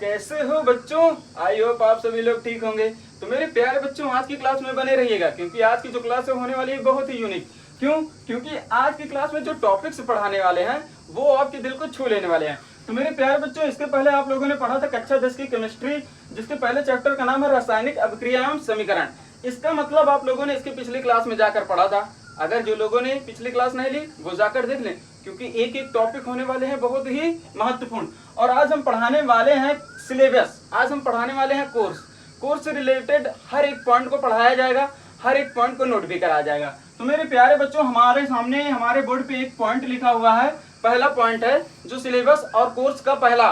कैसे हो बच्चों? आई होप आप सभी लोग ठीक होंगे। तो मेरे प्यारे बच्चों, आज की क्लास में बने रहिएगा क्योंकि आज की जो क्लास है होने वाली है बहुत ही यूनिक। क्यों? क्योंकि आज की क्लास में जो टॉपिक्स पढ़ाने वाले हैं वो आपके दिल को छू लेने वाले हैं। तो मेरे प्यारे बच्चों, इसके पहले आप लोगों ने पढ़ा था कक्षा 10 की केमिस्ट्री, जिसके पहले चैप्टर का नाम है रासायनिक अभिक्रिया एवं समीकरण। इसका मतलब आप लोगों ने इसके पिछली क्लास में जाकर पढ़ा था। अगर जो लोगों ने पिछली क्लास नहीं ली वो जाकर देख लें, क्योंकि एक एक टॉपिक होने वाले हैं बहुत ही महत्वपूर्ण। और आज हम पढ़ाने वाले हैं सिलेबस, आज हम पढ़ाने वाले हैं कोर्स से रिलेटेड हर एक पॉइंट को पढ़ाया जाएगा, हर एक पॉइंट को नोट भी कराया जाएगा। तो मेरे प्यारे बच्चों, हमारे सामने हमारे बोर्ड पे एक पॉइंट लिखा हुआ है। पहला पॉइंट है जो सिलेबस और कोर्स का पहला,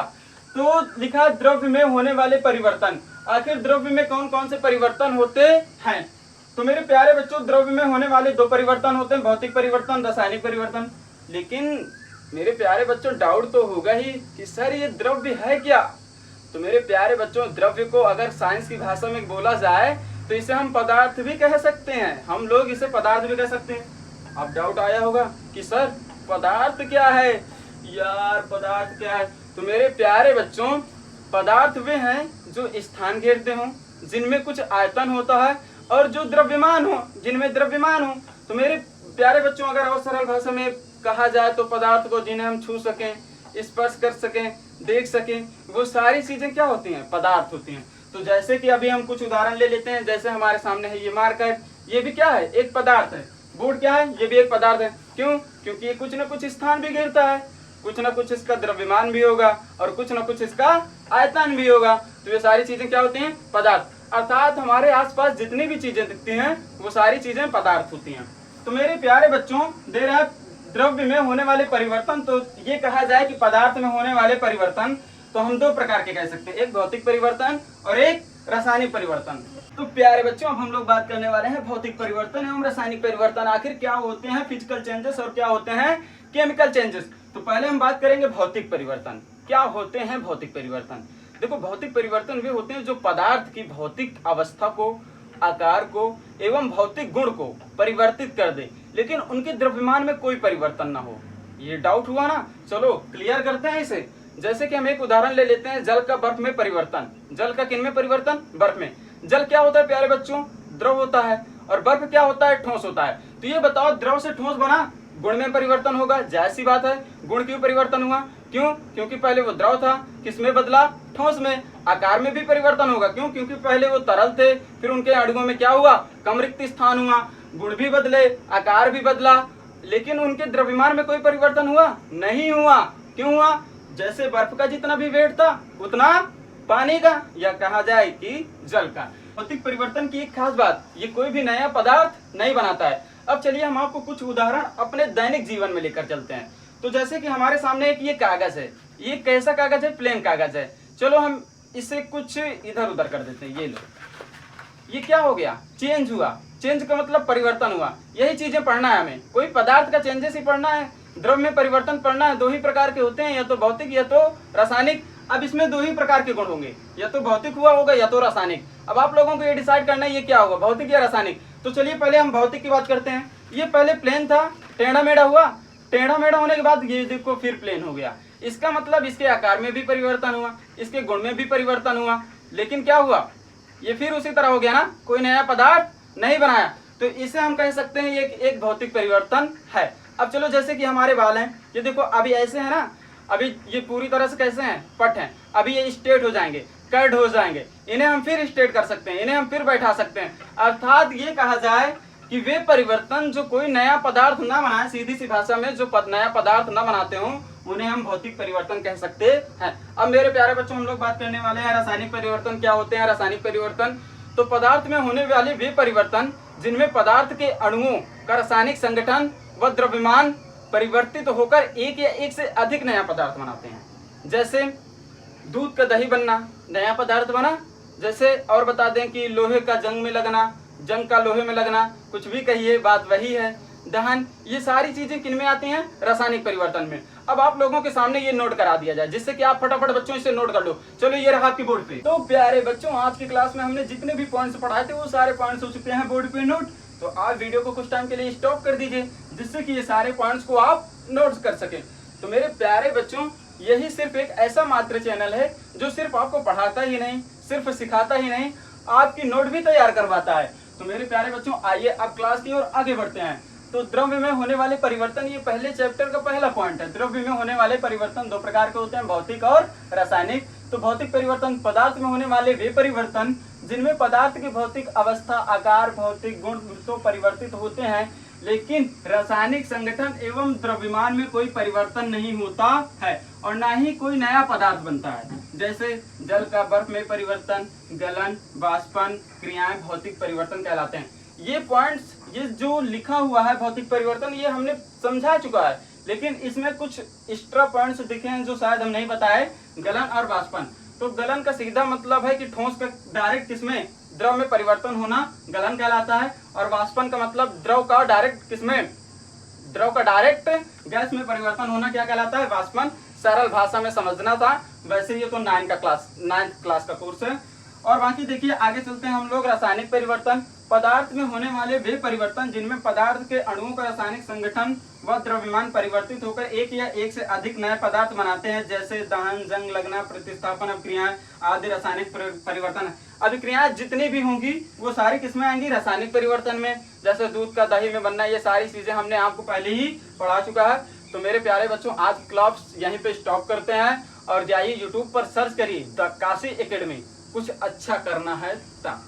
तो लिखा है द्रव्य में होने वाले परिवर्तन। आखिर द्रव्य में कौन कौन से परिवर्तन होते हैं? तो मेरे प्यारे बच्चों, द्रव्य में होने वाले दो परिवर्तन होते हैं, भौतिक परिवर्तन, रासायनिक परिवर्तन। लेकिन मेरे प्यारे बच्चों, डाउट तो होगा ही कि सर ये द्रव्य है क्या? तो मेरे प्यारे बच्चों, द्रव्य को अगर साइंस की भाषा में बोला जाए तो इसे हम पदार्थ भी कह सकते हैं, हम लोग इसे पदार्थ भी कह सकते हैं। अब डाउट आया होगा कि सर पदार्थ क्या है यार, पदार्थ क्या है? तो मेरे प्यारे बच्चों, पदार्थ वे हैं जो स्थान घेरते हों, जिनमें कुछ आयतन होता है और जो द्रव्यमान हो, जिनमें द्रव्यमान हो। तो मेरे प्यारे बच्चों, अगर और सरल भाषा में कहा जाए तो पदार्थ को जिन्हें हम छू सकें, स्पर्श कर सकें, देख सकें, वो सारी चीजें क्या होती हैं? पदार्थ होती हैं। तो जैसे कि अभी हम कुछ उदाहरण ले लेते हैं, जैसे हमारे सामने है ये मार्कर, ये भी क्या है? एक पदार्थ है। बोर्ड क्या है? ये भी एक पदार्थ है। क्यों? क्योंकि ये कुछ न कुछ स्थान भी घेरता है, कुछ न कुछ इसका द्रव्यमान भी होगा और कुछ न कुछ इसका आयतन भी होगा। तो ये सारी चीजें क्या होती हैं? पदार्थ। अर्थात हमारे आसपास जितनी भी चीजें दिखती हैं वो सारी चीजें पदार्थ होती हैं। तो मेरे प्यारे बच्चों, दे रहा है द्रव्य में होने वाले परिवर्तन। तो ये कहा जाए कि पदार्थ में होने वाले परिवर्तन तो हम दो प्रकार के कह सकते हैं, एक भौतिक परिवर्तन और एक रासायनिक परिवर्तन। तो प्यारे बच्चों, अब हम लोग बात करने वाले हैं भौतिक परिवर्तन एवं रासायनिक परिवर्तन। आखिर क्या होते हैं फिजिकल चेंजेस और क्या होते हैं केमिकल चेंजेस? तो पहले हम बात करेंगे भौतिक परिवर्तन। क्या होते हैं भौतिक परिवर्तन? देखो, भौतिक परिवर्तन वे होते हैं जो पदार्थ की भौतिक अवस्था को, आकार को एवं भौतिक गुण को परिवर्तित कर दे, लेकिन उनके द्रव्यमान में कोई परिवर्तन ना हो। ये डाउट हुआ ना? चलो क्लियर करते हैं इसे। जैसे कि हम एक उदाहरण ले लेते हैं, जल का बर्फ में परिवर्तन। जल का किन में परिवर्तन? बर्फ में। जल क्या होता है प्यारे बच्चों? द्रव होता है। और बर्फ क्या होता है? ठोस होता है। तो ये बताओ, द्रव से ठोस बना, गुण में परिवर्तन होगा, जायज सी बात है। गुण क्यों परिवर्तन हुआ? क्यों? क्योंकि पहले वो द्रव था, किसमें बदला? ठोस में। आकार में भी परिवर्तन होगा, क्यों? क्योंकि पहले वो तरल थे, फिर उनके अणुओं में क्या हुआ? कम रिक्त स्थान हुआ, गुण भी बदले, आकार भी बदला, लेकिन उनके द्रव्यमान में कोई परिवर्तन हुआ नहीं हुआ। क्यों हुआ? जैसे बर्फ का जितना भी वेट था उतना पानी का, या कहा जाए कि जल का। भौतिक परिवर्तन की एक खास बात, ये कोई भी नया पदार्थ नहीं बनाता है। अब चलिए हम आपको कुछ उदाहरण अपने दैनिक जीवन में लेकर चलते हैं। तो जैसे कि हमारे सामने एक ये कागज है, ये कैसा कागज है? प्लेन कागज है। चलो हम इसे कुछ इधर उधर कर देते हैं। ये लो, ये क्या हो गया? चेंज हुआ। चेंज का मतलब परिवर्तन हुआ। यही चीजें पढ़ना है हमें, कोई पदार्थ का चेंजेस ही पढ़ना है, द्रव्य में परिवर्तन पढ़ना है। दो ही प्रकार के होते हैं, या तो भौतिक या तो रासायनिक। अब इसमें दो ही प्रकार के गुण होंगे, या तो भौतिक हुआ होगा या तो रासायनिक। अब आप लोगों को ये डिसाइड करना है ये क्या होगा, भौतिक या रासायनिक। तो चलिए पहले हम भौतिक की बात करते हैं। ये पहले प्लेन था, टेढ़ा मेढ़ा हुआ, टेढ़ा मेढ़ा होने के बाद ये देखो फिर प्लेन हो गया। इसका मतलब इसके आकार में भी परिवर्तन हुआ, इसके गुण में भी परिवर्तन हुआ, लेकिन क्या हुआ? ये फिर उसी तरह हो गया ना, कोई नया पदार्थ नहीं बनाया। तो इसे हम कह सकते हैं ये एक भौतिक परिवर्तन है। अब चलो, जैसे कि हमारे बाल हैं, ये देखो अभी ऐसे है ना, अभी ये पूरी तरह से कैसे हैं? पट हैं। अभी ये स्ट्रेट हो जाएंगे, कर्ड हो जाएंगे, इन्हें हम फिर स्ट्रेट कर सकते हैं, इन्हें हम फिर बैठा सकते हैं। अर्थात ये कहा जाए कि वे परिवर्तन जो कोई नया पदार्थ ना बनाए, सीधी सी भाषा में जो नया पदार्थ ना बनाते हो, उन्हें हम भौतिक परिवर्तन कह सकते हैं। अब मेरे प्यारे बच्चों, हम लोग बात करने वाले हैं रासायनिक परिवर्तन। क्या होते हैं रासायनिक परिवर्तन? तो पदार्थ में होने वाले वे परिवर्तन जिनमें पदार्थ के अणुओं का रासायनिक संगठन व द्रव्यमान परिवर्तित होकर एक या एक से अधिक नया पदार्थ बनाते हैं। जैसे दूध का दही बनना, नया पदार्थ बना। जैसे और बता दें कि लोहे का जंग में लगना, जंग का लोहे में लगना, कुछ भी कहिए, बात वही है। दहन, ये सारी चीजें किन में आती हैं? रासायनिक परिवर्तन में। अब आप लोगों के सामने ये नोट करा दिया जाए, जिससे कि आप फटाफट बच्चों इसे नोट कर लो। चलो ये रहा आपकी बोर्ड पे। तो प्यारे बच्चों, आज की क्लास में हमने जितने भी पॉइंट्स पढ़ाए थे वो सारे पॉइंट्स हो चुके हैं बोर्ड पे नोट। तो आप वीडियो को कुछ टाइम के लिए स्टॉप कर दीजिए, जिससे कि ये सारे पॉइंट्स को आप नोट कर सकें। तो मेरे प्यारे बच्चों, यही सिर्फ एक ऐसा मात्र चैनल है जो सिर्फ आपको पढ़ाता ही नहीं, सिर्फ सिखाता ही नहीं, आपकी नोट भी तैयार करवाता है। तो मेरे प्यारे बच्चों, आइए अब क्लास की ओर आगे बढ़ते हैं। तो द्रव्य में होने वाले परिवर्तन, ये पहले चैप्टर का पहला पॉइंट है। द्रव्य में होने वाले परिवर्तन दो प्रकार के होते हैं, भौतिक और रासायनिक। तो भौतिक परिवर्तन, पदार्थ में होने वाले वे परिवर्तन जिनमें पदार्थ की भौतिक अवस्था, आकार, भौतिक गुण तो परिवर्तित होते हैं, लेकिन रासायनिक संगठन एवं द्रव्यमान में कोई परिवर्तन नहीं होता है और ना ही कोई नया पदार्थ बनता है। जैसे जल का बर्फ में परिवर्तन, गलन, वाष्पन क्रियाएं भौतिक परिवर्तन कहलाते हैं। ये पॉइंट्स, ये जो लिखा हुआ है भौतिक परिवर्तन, ये हमने समझा चुका है, लेकिन इसमें कुछ एक्स्ट्रा पॉइंट्स दिखे हैं जो शायद हम नहीं बताए। गलन और वाष्पन, तो गलन का सीधा मतलब है कि ठोस का डायरेक्ट किसमें, द्रव में परिवर्तन होना गलन कहलाता है। और वाष्पन का मतलब द्रव का डायरेक्ट किसमें, द्रव का डायरेक्ट गैस में परिवर्तन होना क्या कहलाता है, वाष्पन। सरल भाषा में समझना था, वैसे ये तो 9th क्लास का कोर्स है। और बाकी देखिए आगे चलते हैं हम लोग। रासायनिक परिवर्तन, पदार्थ में होने वाले वे परिवर्तन जिनमें पदार्थ के अणुओं का रासायनिक संगठन व द्रव्यमान परिवर्तित होकर एक या एक से अधिक नए पदार्थ बनाते हैं, जैसे दहन, जंग लगना, प्रतिस्थापन अभिक्रियाएं आदि रासायनिक परिवर्तन। अभिक्रियाएं जितनी भी होंगी वो सारी किसमें आएंगी, रासायनिक परिवर्तन में। जैसे दूध का दही में बनना, ये सारी चीजें हमने आपको पहले ही पढ़ा चुका है। तो मेरे प्यारे बच्चों, आज की क्लास यहीं पे स्टॉप करते हैं और जाइए यूट्यूब पर सर्च करिए द काशी एकेडमी, कुछ अच्छा करना है तब।